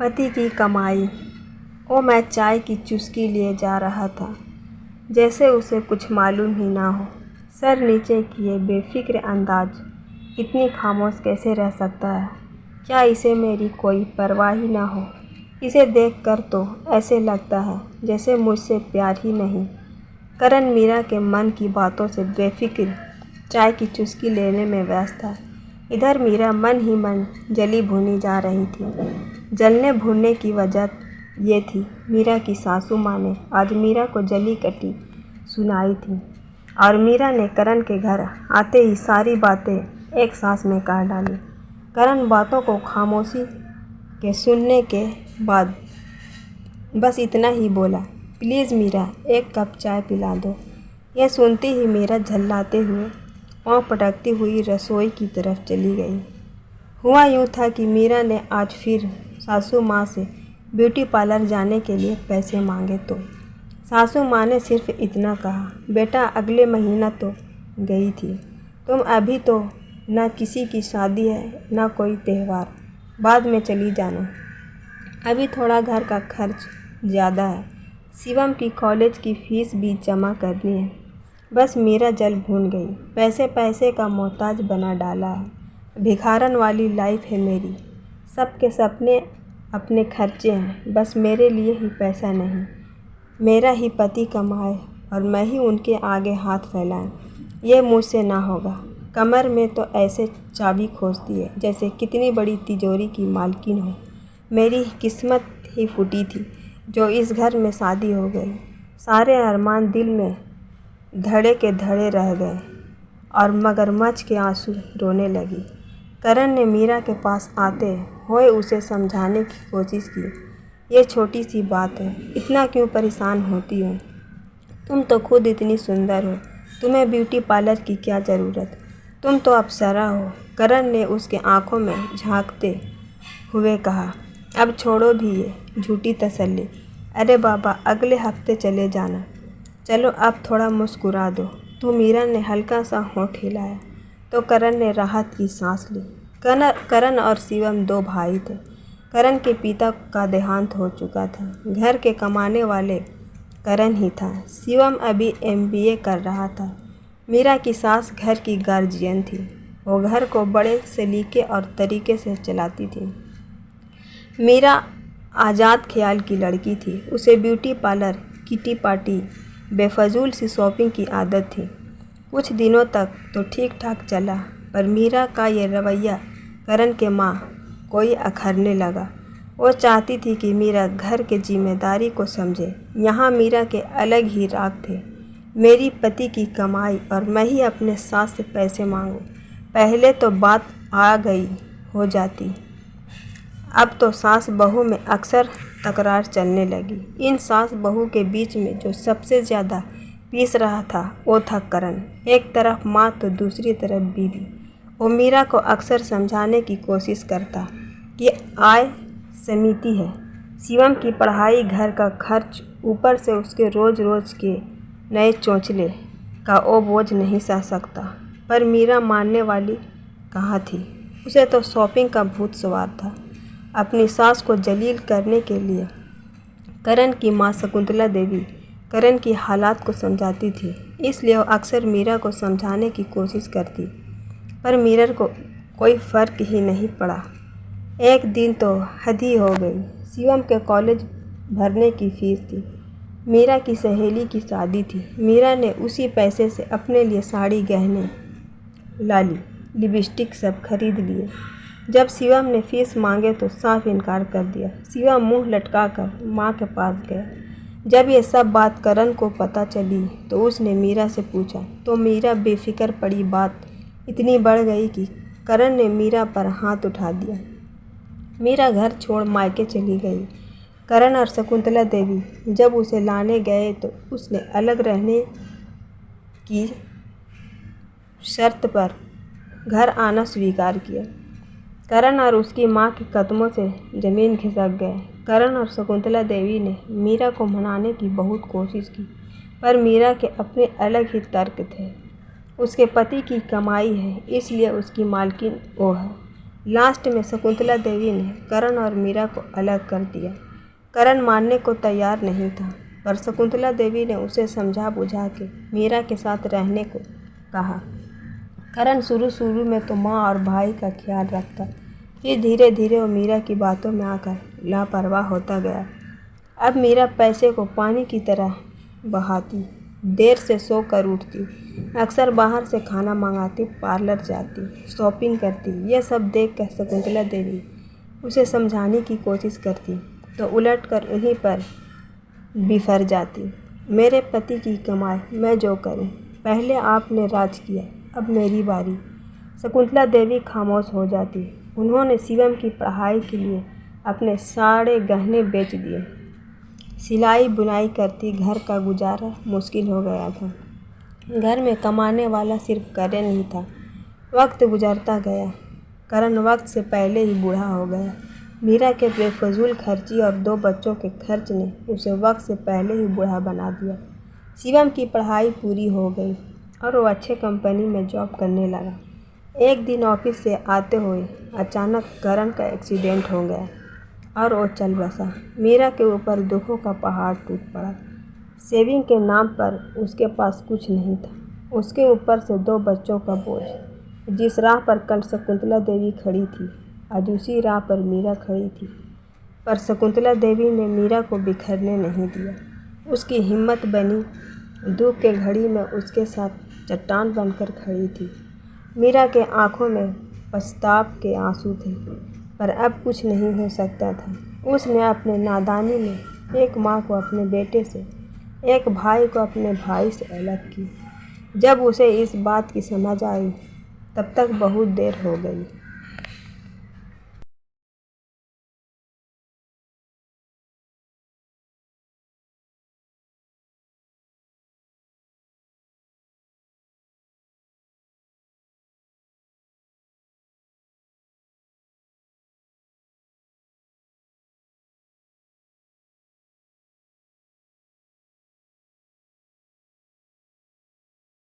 पति की कमाई। ओ मैं चाय की चुस्की लिए जा रहा था, जैसे उसे कुछ मालूम ही ना हो। सर नीचे किए बेफिक्र अंदाज। इतनी खामोश कैसे रह सकता है? क्या इसे मेरी कोई परवाह ही ना हो? इसे देखकर तो ऐसे लगता है जैसे मुझसे प्यार ही नहीं। करण मीरा के मन की बातों से बेफिक्र चाय की चुस्की लेने में व्यस्त था। इधर मीरा मन ही मन जली भुनी जा रही थी। जलने भुनने की वजह ये थी, मीरा की सासू माँ ने आज मीरा को जली कटी सुनाई थी और मीरा ने करण के घर आते ही सारी बातें एक सांस में कह डाली। करण बातों को खामोशी के सुनने के बाद बस इतना ही बोला, प्लीज़ मीरा, एक कप चाय पिला दो। यह सुनते ही मीरा झल्लाते हुए पाँव पटकती हुई रसोई की तरफ चली गई। हुआ यूँ था कि मीरा ने आज फिर सासू माँ से ब्यूटी पार्लर जाने के लिए पैसे मांगे तो सासू माँ ने सिर्फ इतना कहा, बेटा अगले महीना तो गई थी, तुम अभी तो न किसी की शादी है न कोई त्यौहार, बाद में चली जाना। अभी थोड़ा घर का खर्च ज़्यादा है, शिवम की कॉलेज की फ़ीस भी जमा करनी है। बस मीरा जल भून गई। पैसे पैसे का मोहताज बना डाला है। भिखारन वाली लाइफ है मेरी। सबके सपने अपने खर्चे हैं, बस मेरे लिए ही पैसा नहीं। मेरा ही पति कमाए और मैं ही उनके आगे हाथ फैलाएं, ये मुझसे ना होगा। कमर में तो ऐसे चाबी खोजती है जैसे कितनी बड़ी तिजोरी की मालकिन हो। मेरी किस्मत ही फूटी थी जो इस घर में शादी हो गई। सारे अरमान दिल में धड़े के धड़े रह गए और मगरमच्छ के आंसू रोने लगी। करण ने मीरा के पास आते हुए उसे समझाने की कोशिश की, ये छोटी सी बात है, इतना क्यों परेशान होती हो? तुम तो खुद इतनी सुंदर हो, तुम्हें ब्यूटी पार्लर की क्या ज़रूरत? तुम तो अप्सरा हो। करण ने उसके आंखों में झांकते हुए कहा, अब छोड़ो भी ये झूठी तसल्ली। अरे बाबा, अगले हफ्ते चले जाना। चलो अब थोड़ा मुस्कुरा दो। तो मीरा ने हल्का सा होंठ हिलाया तो करण ने राहत की सांस ली। करण और शिवम दो भाई थे। करण के पिता का देहांत हो चुका था। घर के कमाने वाले करण ही था। शिवम अभी MBA कर रहा था। मीरा की सास घर की गार्जियन थी। वो घर को बड़े सलीके और तरीके से चलाती थी। मीरा आज़ाद ख्याल की लड़की थी। उसे ब्यूटी पार्लर, किटी पार्टी, बेफजूल सी शॉपिंग की आदत थी। कुछ दिनों तक तो ठीक ठाक चला, पर मीरा का ये रवैया करण के माँ कोई अखरने लगा। वो चाहती थी कि मीरा घर के जिम्मेदारी को समझे। यहाँ मीरा के अलग ही राग थे। मेरी पति की कमाई और मैं ही अपने सास से पैसे मांगूं। पहले तो बात आ गई हो जाती, अब तो सास बहू में अक्सर तकरार चलने लगी। इन सास बहू के बीच में जो सबसे ज़्यादा पीस रहा था वो था करण। एक तरफ माँ तो दूसरी तरफ बीवी। वो मीरा को अक्सर समझाने की कोशिश करता कि आय समिति है, शिवम की पढ़ाई, घर का खर्च, ऊपर से उसके रोज़ रोज़ के नए चोंचले का वो बोझ नहीं सह सकता। पर मीरा मानने वाली कहाँ थी? उसे तो शॉपिंग का भूत सवार था। अपनी सास को जलील करने के लिए करण की माँ शकुंतला देवी करण की हालात को समझाती थी, इसलिए वो अक्सर मीरा को समझाने की कोशिश करती, पर मीरा को कोई फ़र्क ही नहीं पड़ा। एक दिन तो हद ही हो गई। शिवम के कॉलेज भरने की फ़ीस थी। मीरा की सहेली की शादी थी। मीरा ने उसी पैसे से अपने लिए साड़ी, गहने, लाली, लिपस्टिक सब खरीद लिए। जब शिवम ने फीस मांगे तो साफ इनकार कर दिया। शिवम मुंह लटकाकर माँ के पास गया। जब ये सब बात करण को पता चली तो उसने मीरा से पूछा, तो मीरा बेफिक्र पड़ी। बात इतनी बढ़ गई कि करण ने मीरा पर हाथ उठा दिया। मीरा घर छोड़ मायके चली गई। करण और शकुंतला देवी जब उसे लाने गए तो उसने अलग रहने की शर्त पर घर आना स्वीकार किया। करण और उसकी माँ के कदमों से ज़मीन खिसक गए। करण और शकुंतला देवी ने मीरा को मनाने की बहुत कोशिश की, पर मीरा के अपने अलग ही तर्क थे। उसके पति की कमाई है, इसलिए उसकी मालकिन वो है। लास्ट में शकुंतला देवी ने करण और मीरा को अलग कर दिया। करण मानने को तैयार नहीं था, पर शकुंतला देवी ने उसे समझा बुझा के मीरा के साथ रहने को कहा। करण शुरू में तो माँ और भाई का ख्याल रखता, फिर धीरे धीरे वो मीरा की बातों में आकर लापरवाह होता गया। अब मीरा पैसे को पानी की तरह बहाती, देर से सोकर उठती, अक्सर बाहर से खाना मंगाती, पार्लर जाती, शॉपिंग करती। यह सब देखकर शकुंतला देवी उसे समझाने की कोशिश करती तो उलटकर उन्हीं पर बिफर जाती। मेरे पति की कमाई मैं जो करूं, पहले आपने राज किया, अब मेरी बारी। शकुंतला देवी खामोश हो जाती। उन्होंने शिवम की पढ़ाई के लिए अपने सारे गहने बेच दिए। सिलाई बुनाई करती, घर का गुजारा मुश्किल हो गया था। घर में कमाने वाला सिर्फ करण ही था। वक्त गुजरता गया। करण वक्त से पहले ही बूढ़ा हो गया। मीरा के बेफजूल खर्ची और 2 बच्चों के खर्च ने उसे वक्त से पहले ही बूढ़ा बना दिया। शिवम की पढ़ाई पूरी हो गई और वो अच्छे कंपनी में जॉब करने लगा। एक दिन ऑफिस से आते हुए अचानक करण का एक्सीडेंट हो गया और वो चल बसा। मीरा के ऊपर दुखों का पहाड़ टूट पड़ा। सेविंग के नाम पर उसके पास कुछ नहीं था। उसके ऊपर से 2 बच्चों का बोझ। जिस राह पर कल शकुंतला देवी खड़ी थी, आज उसी राह पर मीरा खड़ी थी। पर शकुंतला देवी ने मीरा को बिखरने नहीं दिया। उसकी हिम्मत बनी। दुख के घड़ी में उसके साथ चट्टान बनकर खड़ी थी। मीरा के आंखों में पछताव के आंसू थे, पर अब कुछ नहीं हो सकता था। उसने अपने नादानी में एक माँ को अपने बेटे से, एक भाई को अपने भाई से अलग की। जब उसे इस बात की समझ आई, तब तक बहुत देर हो गई।